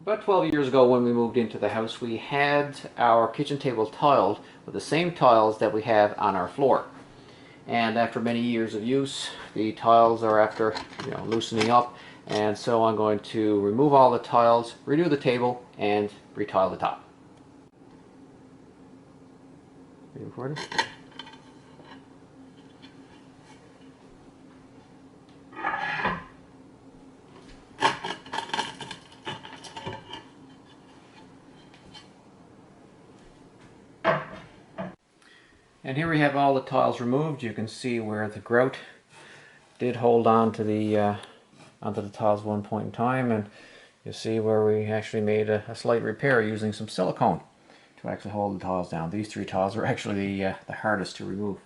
About 12 years ago when we moved into the house, we had our kitchen table tiled with the same tiles that we have on our floor. And after many years of use, the tiles are after loosening up, and so I'm going to remove all the tiles, redo the table, and retile the top. Are you recording? And here we have all the tiles removed. You can see where the grout did hold on to the onto the tiles at one point in time, and you see where we actually made a slight repair using some silicone to actually hold the tiles down. These three tiles are actually the hardest to remove.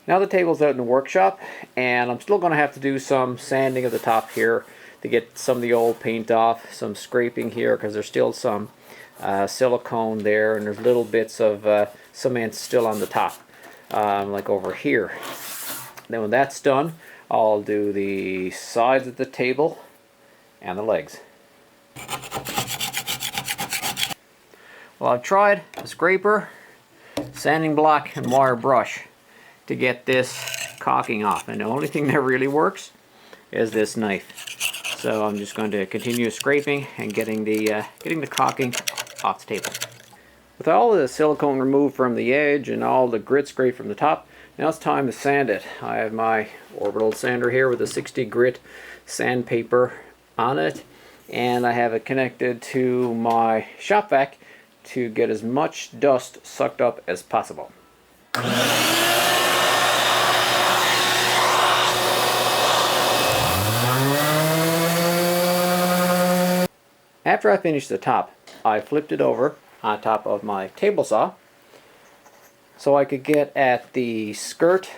Now the table's out in the workshop, and I'm still going to have to do some sanding of the top here to get some of the old paint off, some scraping here because there's still some silicone there, and there's little bits of cement still on the top, like over here. Then when that's done, I'll do the sides of the table and the legs. Well, I've tried a scraper, sanding block, and wire brush to get this caulking off, and the only thing that really works is this knife. So I'm just going to continue scraping and getting the caulking off the table. With all the silicone removed from the edge and all the grit scraped from the top, now it's time to sand it. I have my orbital sander here with a 60 grit sandpaper on it, and I have it connected to my shop vac to get as much dust sucked up as possible. After I finished the top, I flipped it over on top of my table saw so I could get at the skirt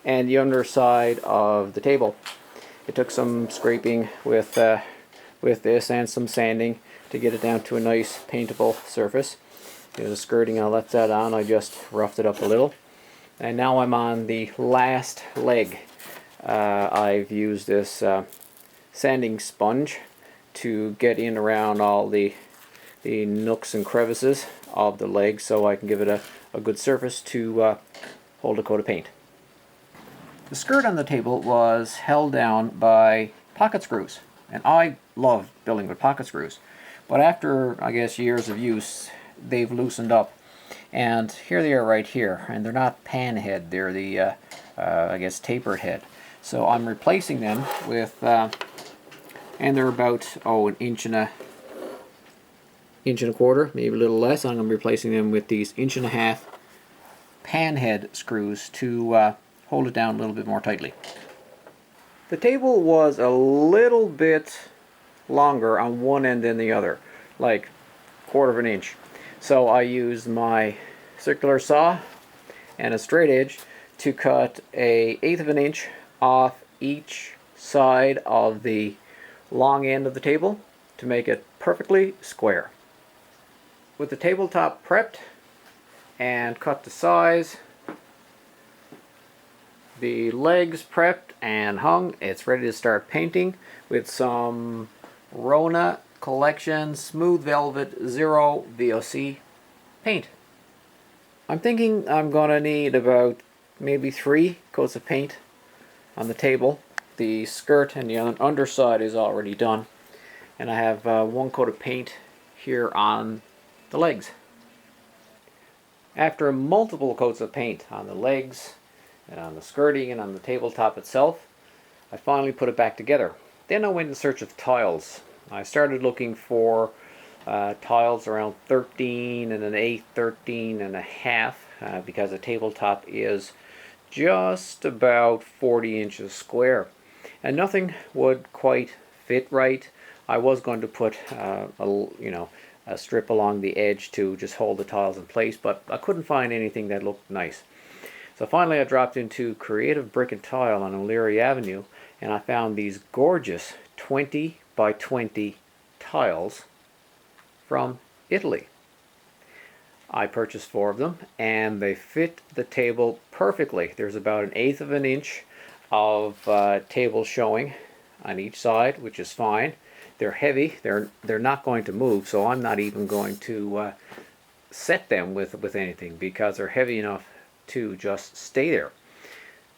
and the underside of the table. It took some scraping with this and some sanding to get it down to a nice paintable surface. The skirting, I left that on, I just roughed it up a little. And now I'm on the last leg. I've used this sanding sponge to get in around all the nooks and crevices of the leg so I can give it a good surface to hold a coat of paint. The skirt on the table was held down by pocket screws, and I love building with pocket screws, but after I guess years of use they've loosened up, and here they are right here, and they're not pan head, they're the I guess tapered head. So I'm replacing them with and they're about an inch and a quarter, maybe a little less. I'm replacing them with these 1.5 inch pan head screws to hold it down a little bit more tightly. The table was a little bit longer on one end than the other, like 1/4 inch. So I used my circular saw and a straight edge to cut a 1/8 inch off each side of the long end of the table to make it perfectly square. With the tabletop prepped and cut to size, the legs prepped and hung, it's ready to start painting with some Rona Collection Smooth Velvet Zero VOC paint. I'm thinking I'm gonna need about maybe 3 coats of paint on the table. The skirt and the underside is already done, and I have 1 coat of paint here on the legs. After multiple coats of paint on the legs and on the skirting and on the tabletop itself, I finally put it back together. Then I went in search of tiles. I started looking for tiles around 13 and an 8, 13 and a half, because the tabletop is just about 40 inches square, and nothing would quite fit right. I was going to put a strip along the edge to just hold the tiles in place, but I couldn't find anything that looked nice. So finally I dropped into Creative Brick and Tile on O'Leary Avenue, and I found these gorgeous 20 by 20 tiles from Italy. I purchased 4 of them, and they fit the table perfectly. There's about an 1/8 inch of table showing on each side, which is fine. They're heavy. They're not going to move, so I'm not even going to set them with anything because they're heavy enough to just stay there.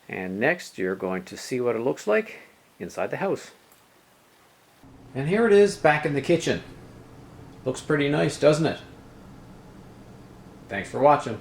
And next you're going to see what it looks like inside the house. And here it is back in the kitchen. Looks pretty nice, doesn't it? Thanks for watching.